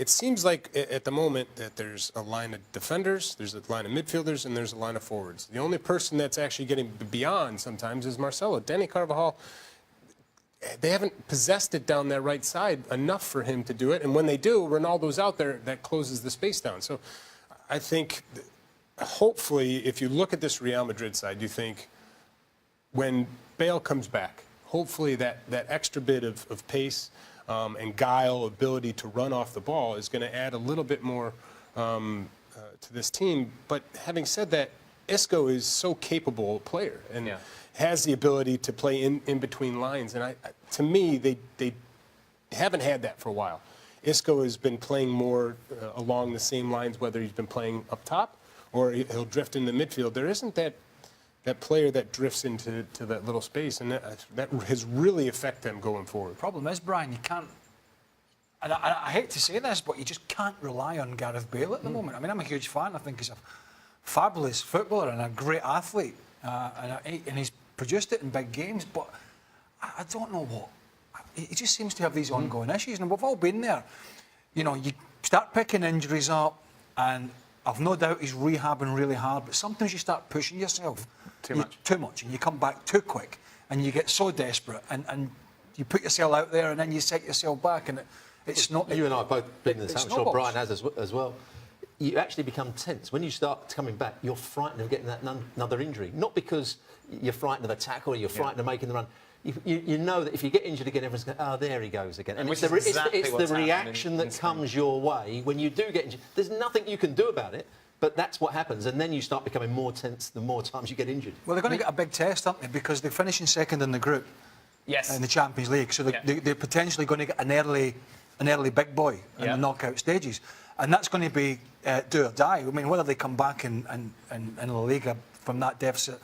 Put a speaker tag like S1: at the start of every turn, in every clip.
S1: it seems like at the moment that there's a line of defenders, there's a line of midfielders, and there's a line of forwards. The only person that's actually getting beyond sometimes is Marcelo. Danny Carvajal, they haven't possessed it down that right side enough for him to do it. And when they do, Ronaldo's out there, that closes the space down. So I think, hopefully, if you look at this Real Madrid side, you think when Bale comes back, hopefully that extra bit of pace and guile, ability to run off the ball is going to add a little bit more to this team. But having said that, Isco is so capable a player and has the ability to play in between lines. And to me, they haven't had that for a while. Isco has been playing more along the same lines, whether he's been playing up top or he'll drift in the midfield. There isn't that player that drifts into that little space, and that has really affected them going forward.
S2: Problem is, Brian, you can't, and I hate to say this, but you just can't rely on Gareth Bale at the moment. I mean, I'm a huge fan. I think he's a fabulous footballer and a great athlete, and he's produced it in big games, but I don't know what. He just seems to have these ongoing issues, and we've all been there. You know, you start picking injuries up, and I've no doubt he's rehabbing really hard, but sometimes you start pushing yourself too much, and you come back too quick, and you get so desperate, and you put yourself out there, and then you set yourself back, and it's not.
S3: You and I have both been in this. I'm sure Brian has as well. You actually become tense when you start coming back. You're frightened of getting that another injury, not because you're frightened of a tackle or you're frightened of making the run. You know that if you get injured again, everyone's going, oh, there he goes again. And it's the reaction that comes your way when you do get injured. There's nothing you can do about it, but that's what happens. And then you start becoming more tense the more times you get injured.
S2: Well, they're going to get a big test, aren't they? Because they're finishing second in the group in the Champions League. So they're potentially going to get an early big boy in the knockout stages. And that's going to be do or die. I mean, whether they come back in La Liga from that deficit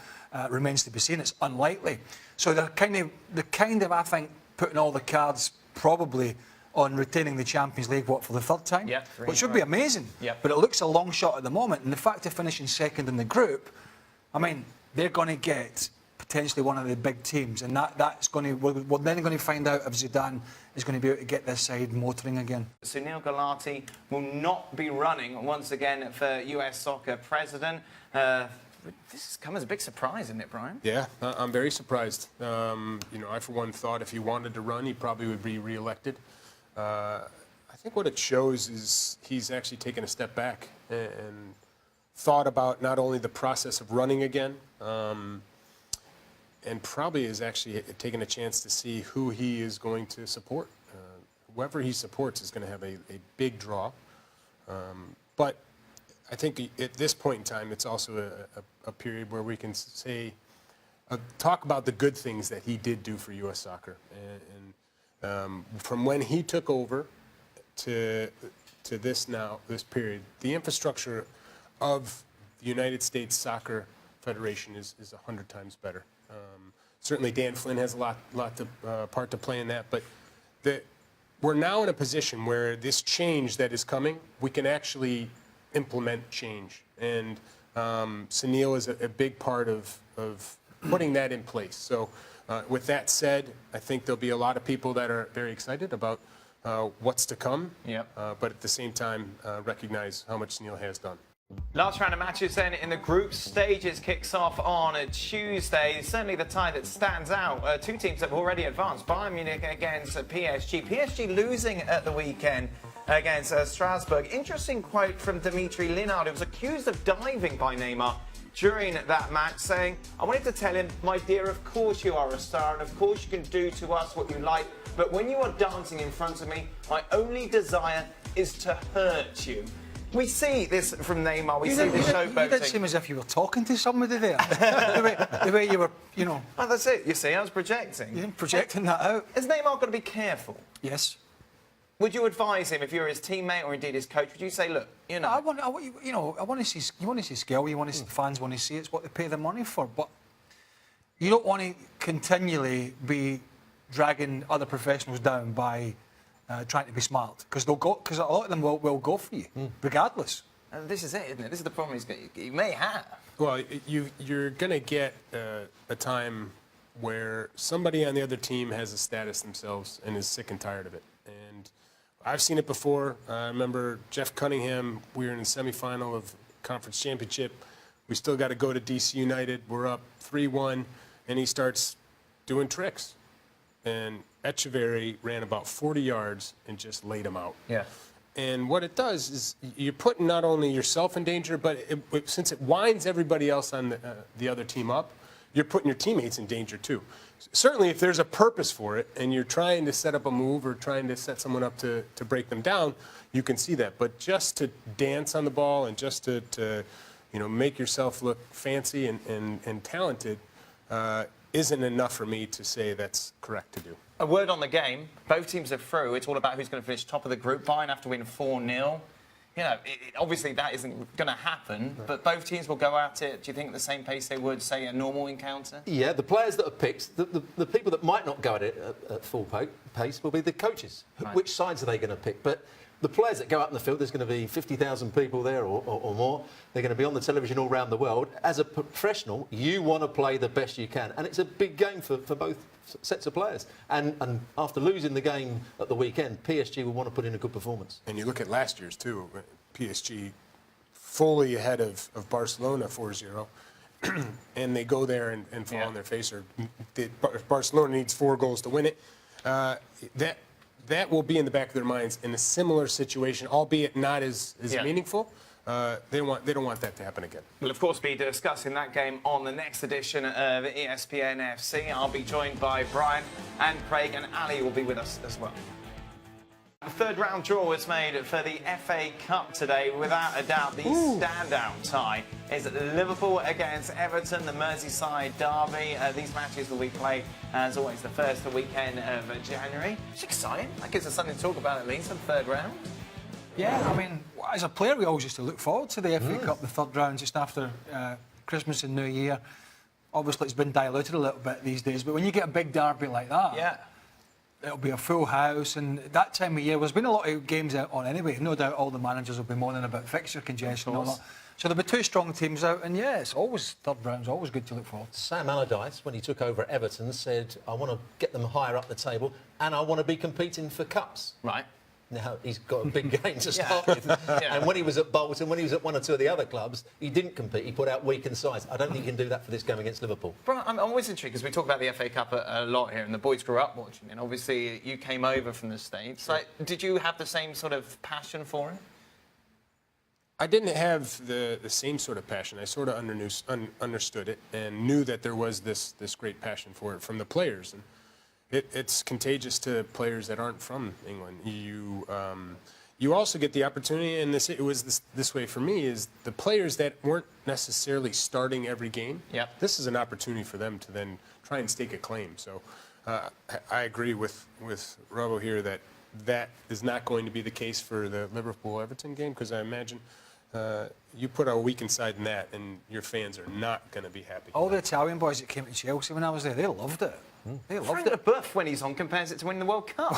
S2: remains to be seen. It's unlikely. So they're kind of, I think, putting all the cards probably on retaining the Champions League, for the third time? Which would be amazing. But it looks a long shot at the moment. And the fact of finishing second in the group, I mean, they're going to get potentially one of the big teams. And that's going to, we're then going to find out if Zidane is going to be able to get this side motoring again.
S4: Sunil Gulati will not be running once again for US Soccer president. This has come as a big surprise, isn't it, Brian?
S1: Yeah, I'm very surprised. You know, I, for one, thought if he wanted to run, he probably would be re-elected. I think what it shows is he's actually taken a step back and thought about not only the process of running again, and probably is actually taking a chance to see who he is going to support. Whoever he supports is going to have a big draw. But I think at this point in time, it's also a period where we can say, talk about the good things that he did do for U.S. soccer. And from when he took over to this period, the infrastructure of the United States Soccer Federation is 100 times better. Certainly Dan Flynn has a part to play in that, but we're now in a position where this change that is coming, we can actually implement change, and Sunil is a big part of putting that in place. So with that said, I think there'll be a lot of people that are very excited about what's to come, but at the same time recognize how much Sunil has done.
S4: Last round of matches then in the group stages kicks off on a Tuesday. Certainly the tie that stands out. Two teams that have already advanced. Bayern Munich against PSG. PSG losing at the weekend against Strasbourg. Interesting quote from Dimitri Linard, who was accused of diving by Neymar during that match, saying, I wanted to tell him, my dear, of course you are a star, and of course you can do to us what you like, but when you are dancing in front of me, my only desire is to hurt you. We see this from Neymar, we see this showboating.
S2: You did seem as if you were talking to somebody there. the way you were, you know.
S4: Well, that's it, you see, I was projecting.
S2: You're projecting that out.
S4: Is Neymar got to be careful?
S2: Yes.
S4: Would you advise him, if you're his teammate or indeed his coach, would you say, look, you know...
S2: I want to see, you want to see skill, fans want to see it, it's what they pay the money for, but you don't want to continually be dragging other professionals down by trying to be smart, because a lot of them will go for you, regardless.
S4: And this is it, isn't it? This is the problem he may have.
S1: Well, you're going to get a time where somebody on the other team has a status themselves and is sick and tired of it. And I've seen it before. I remember Jeff Cunningham. We were in the semifinal of conference championship. We still got to go to DC United. We're up 3-1, and he starts doing tricks. And Echeverry ran about 40 yards and just laid him out.
S4: Yeah.
S1: And what it does is you're putting not only yourself in danger, but since it winds everybody else on the other team up, you're putting your teammates in danger too. Certainly if there's a purpose for it and you're trying to set up a move or trying to set someone up to break them down, you can see that. But just to dance on the ball and just to make yourself look fancy and talented isn't enough for me to say that's correct to do.
S4: A word on the game. Both teams are through. It's all about who's going to finish top of the group. Bayern have to win 4-0. Obviously that isn't going to happen, but both teams will go at it, do you think, at the same pace they would, say, a normal encounter? Yeah,
S3: the players that are picked, the people that might not go at it at full pace will be the coaches. Right. Which sides are they going to pick? But the players that go out in the field, there's going to be 50,000 people there or more. They're going to be on the television all around the world. As a professional, you want to play the best you can. And it's a big game for both sets of players. And after losing the game at the weekend, PSG will want to put in a good performance.
S1: And you look at last year's, too. PSG fully ahead of Barcelona 4-0. And they go there and fall on their face. Or Barcelona needs 4 goals to win it. That will be in the back of their minds in a similar situation, albeit not as meaningful. They don't want that to happen again.
S4: We'll, of course, be discussing that game on the next edition of ESPN FC. I'll be joined by Brian and Craig, and Ali will be with us as well. The third round draw was made for the FA Cup today. Without a doubt, the standout tie is Liverpool against Everton, the Merseyside derby. These matches will be played, as always, the first weekend of January. It's exciting. That gives us something to talk about at least in the third round.
S2: Yeah, I mean, as a player, we always used to look forward to the FA Cup, the third round, just after Christmas and New Year. Obviously, it's been diluted a little bit these days, but when you get a big derby like that, it'll be a full house, and that time of year, there's been a lot of games out on anyway. No doubt all the managers will be moaning about fixture congestion and all that. So there'll be 2 strong teams out, and it's always, third round's always good to look forward.
S3: Sam Allardyce, when he took over at Everton, said, I want to get them higher up the table, and I want to be competing for cups.
S4: Right.
S3: Now, he's got a big game to start with. And when he was at Bolton, when he was at 1 or 2 of the other clubs, he didn't compete. He put out weakened sides. I don't think he can do that for this game against Liverpool.
S4: Brian, I'm always intrigued, because we talk about the FA Cup a lot here, and the boys grew up watching it. Obviously, you came over from the States. Like, did you have the same sort of passion for it?
S1: I didn't have the same sort of passion. I sort of understood it and knew that there was this great passion for it from the players. And it's contagious to players that aren't from England. You also get the opportunity, and it was this way for me, is the players that weren't necessarily starting every game.
S4: Yep.
S1: This is an opportunity for them to then try and stake a claim. So I agree with Robo here that is not going to be the case for the Liverpool-Everton game, because I imagine you put a weakened side in that, and your fans are not going to be happy.
S2: All the Italian boys that came to Chelsea when I was there, they loved it. They loved it.
S4: Buff, when he's on, compares it to winning the World Cup.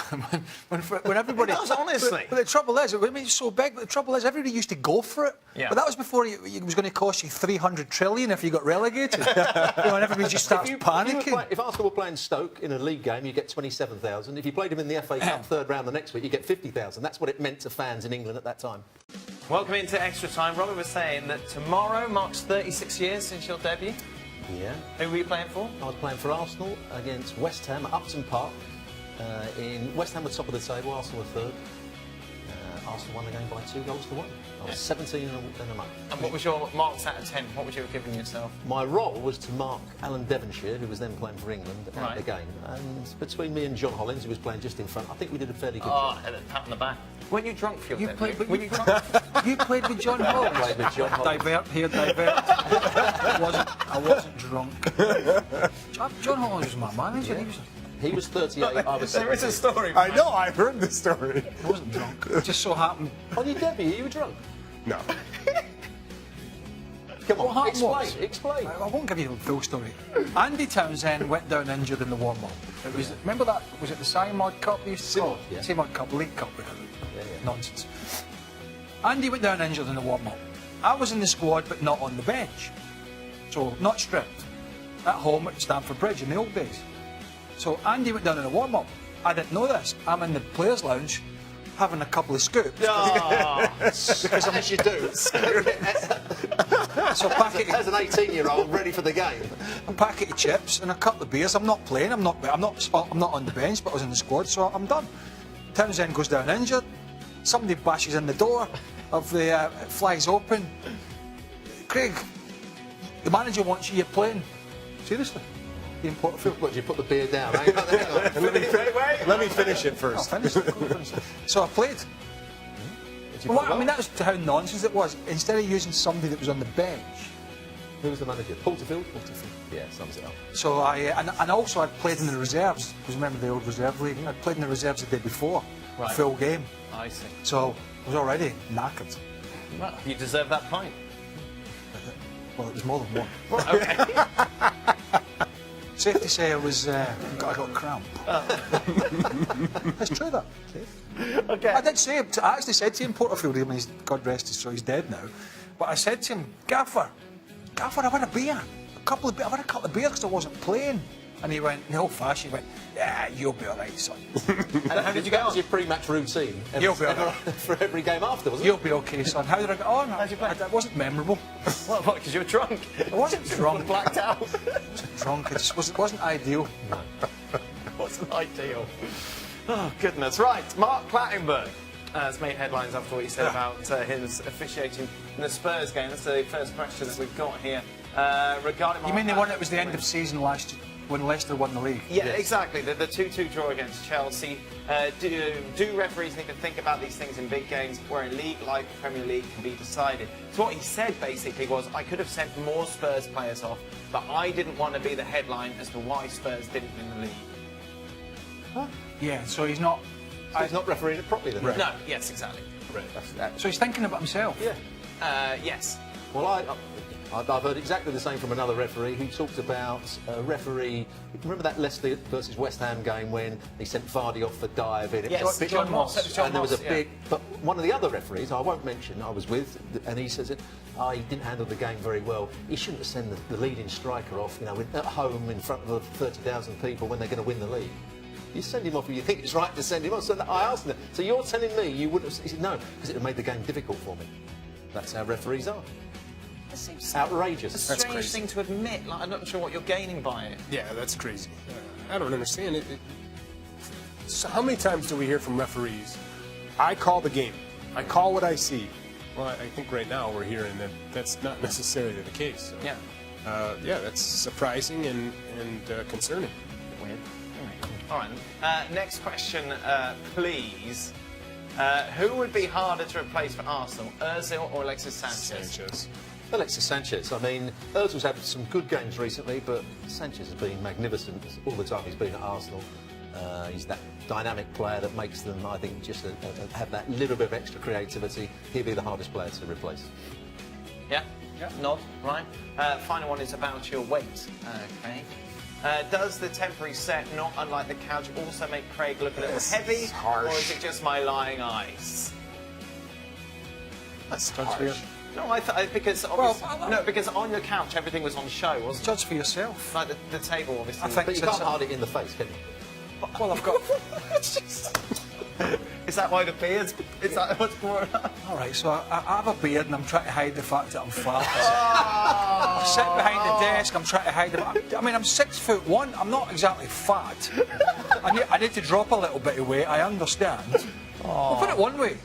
S2: when everybody...
S4: It does, honestly.
S2: But the trouble is, I mean, it's so big, but the trouble is everybody used to go for it. Yeah. But that was before it was going to cost you 300 trillion if you got relegated. And everybody just starts panicking.
S3: If Arsenal were playing Stoke in a league game, you get 27,000. If you played them in the FA Cup third round the next week, you get 50,000. That's what it meant to fans in England at that time.
S4: Welcome into Extra Time. Robert was saying that tomorrow marks 36 years since your debut.
S3: Yeah.
S4: Who were you playing for?
S3: I was playing for Arsenal against West Ham at Upton Park. West Ham were top of the table, Arsenal were third. Arsenal won the game by 2 goals to 1. I was 17 and a month.
S4: And what was your marks out of 10? What would you have given yourself?
S3: My role was to mark Alan Devonshire, who was then playing for England, at the game. And between me and John Hollins, who was playing just in front, I think we did a fairly good job.
S4: Oh, pat on the back. Weren't you drunk for your debut?
S2: You played with John Hollins?
S3: I played with John Hollins.
S2: Divert here, divert. I wasn't drunk. John Hollins was my manager.
S3: Yeah. He was 38, I was 17.
S4: There is a story.
S1: I know, I heard the story.
S2: I wasn't drunk. It just so happened.
S3: On your debut, you were drunk?
S1: No.
S3: Come on, explain.
S2: I won't give you the full story. Andy Townsend went down injured in the warm-up. It was, remember that? Was it the Simod Cup they used to call it? Simod Cup, League Cup. Nonsense. Andy went down injured in the warm-up. I was in the squad, but not on the bench. So, not stripped. At home at Stamford Bridge in the old days. So Andy went down in a warm-up. I didn't know this. I'm in the players' lounge, having a couple of scoops.
S3: Because as you do.
S2: So a packet,
S3: As an 18-year-old ready for the game.
S2: a packet of chips and a couple of beers. I'm not playing. I'm not on the bench, but I was in the squad, so I'm done. Townsend goes down injured. Somebody bashes in the door of the it flies open. Craig, the manager wants you playing. Seriously, in Porterfield.
S3: What, you put the beer down? Hang on.
S1: Let me finish it first.
S2: I'll finish. So I played. Well, I mean, that was how nonsense it was. Instead of using somebody that was on the bench.
S3: Who was the manager? Porterfield? Porterfield. Yeah, sums it up.
S2: So and also I'd played in the reserves, because remember the old reserve league? I'd played in the reserves the day before, a full game.
S4: I see.
S2: So I was already knackered.
S4: Well, you deserve that pint.
S2: Well, it was more than one.
S4: Okay.
S2: Safe to say I got cramp. It's true that.
S4: Okay.
S2: I did say, I actually said to him, Porterfield, I mean, God rest his soul, he's dead now. But I said to him, Gaffer, I've had a beer. I've had a couple of beers because I wasn't playing. And he went, in the old fashion, he went, yeah, you'll be all right, son.
S3: And how did you get on? Your pre-match routine
S2: You'll be all right.
S3: for every game after, wasn't it?
S2: You'll be okay, son. How did I get on?
S4: How'd you play?
S2: It wasn't memorable.
S4: What, because you were drunk?
S2: I wasn't drunk.
S4: Blacked out?
S2: I wasn't drunk. It just wasn't ideal.
S4: Wasn't ideal. Oh, goodness. Right, Mark Clattenburg has made headlines after what he said about his officiating in the Spurs game. That's the first question that we've got here. Regarding
S2: You mean the one that was the end of season last year, when Leicester won the league?
S4: Yeah, exactly. The 2-2 draw against Chelsea. Do referees need to think about these things in big games where a league like the Premier League can be decided? So what he said basically was, I could have sent more Spurs players off, but I didn't want to be the headline as to why Spurs didn't win the league.
S2: Huh? Yeah, so he's not...
S3: So he's not refereeing it properly then?
S2: Right.
S4: No, yes, exactly.
S3: Right.
S2: So he's thinking about himself?
S3: Yeah.
S4: Yes.
S3: Well, I've heard exactly the same from another referee who talked about a referee. Remember that Leicester versus West Ham game when he sent Vardy off for diving?
S4: Yes, John Moss.
S3: And there was a big. But one of the other referees, I won't mention, I was with, and he says that he didn't handle the game very well. He shouldn't have sent the leading striker off, at home in front of 30,000 people when they're going to win the league. You send him off if you think it's right to send him off. So I asked him, so you're telling me you wouldn't have... He said, no, because it would have made the game difficult for me. That's how referees are.
S4: It seems
S3: outrageous.
S4: A strange thing to admit. Like, I'm not sure what you're gaining by it.
S1: Yeah, that's crazy. I don't understand it. So how many times do we hear from referees, I call the game, I call what I see? Well, I think right now we're hearing that that's not necessarily the case. So,
S4: Yeah.
S1: that's surprising and concerning.
S4: Weird. All right. Next question, please. Who would be harder to replace for Arsenal, Ozil or Alexis Sanchez?
S3: Alexis Sanchez. I mean, Ozil's had some good games recently, but Sanchez has been magnificent all the time he's been at Arsenal. He's that dynamic player that makes them, I think, just have that little bit of extra creativity. He'll be the hardest player to replace.
S4: Yeah. Nod, right. Final one is about your weight, Craig. Does the temporary set, not unlike the couch, also make Craig look a little heavy, or is it just my lying eyes?
S2: That's harsh.
S4: No, because because on your couch everything was on show, wasn't it?
S2: Judge for yourself.
S4: Like the table, obviously.
S2: I think
S3: But you can't hide it in the face, can you?
S2: Well, I've got...
S4: Is that why the beard's... Is that what's going on?
S2: All right, so I have a beard and I'm trying to hide the fact that I'm fat. I sit behind the desk, I'm trying to hide it. I mean, I'm 6'1", I'm not exactly fat. I need to drop a little bit of weight, I understand. I'll put it one way.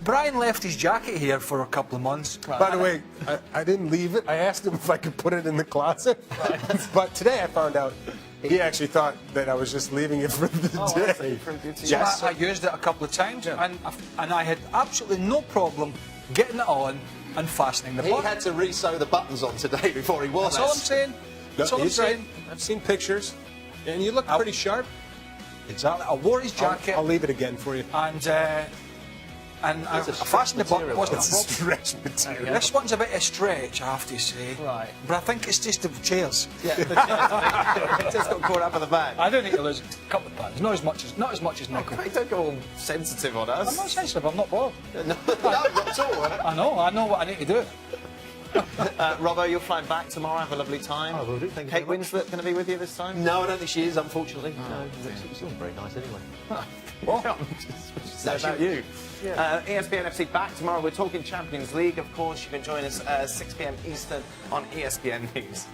S2: Brian left his jacket here for a couple of months.
S1: By the way, I didn't leave it. I asked him if I could put it in the closet. But today I found out he actually thought that I was just leaving it for the day.
S2: Yes. I used it a couple of times, and I had absolutely no problem getting it on and fastening the button.
S3: He had to re-sew the buttons on today before he wore
S2: That's all I'm saying. That's all I'm saying.
S1: I've seen pictures, and you look pretty sharp.
S2: Exactly. I wore his jacket.
S1: I'll leave it again for you.
S2: And I fastened the button. Wasn't
S1: It's a stretch material.
S2: This one's a bit of a stretch, I have to say.
S4: Right.
S2: But I think it's just the chairs.
S4: Yeah, the chairs. It just got caught up in the back.
S2: I don't need to lose a couple of pounds. Not as much as Nico.
S4: Craig, don't go all sensitive on us.
S2: I'm not sensitive. I'm not bored.
S3: No, not at all.
S2: I know what I need to do.
S4: Robbo, you're flying back tomorrow. Have a lovely time.
S3: I will do. Thank you
S4: Kate
S3: very much.
S4: Winslet going to be with you this time?
S3: No, I don't think she is, unfortunately. No, it's not very nice anyway.
S4: What? That's about you. ESPN FC back tomorrow. We're talking Champions League, of course. You can join us 6 p.m. Eastern on ESPN News.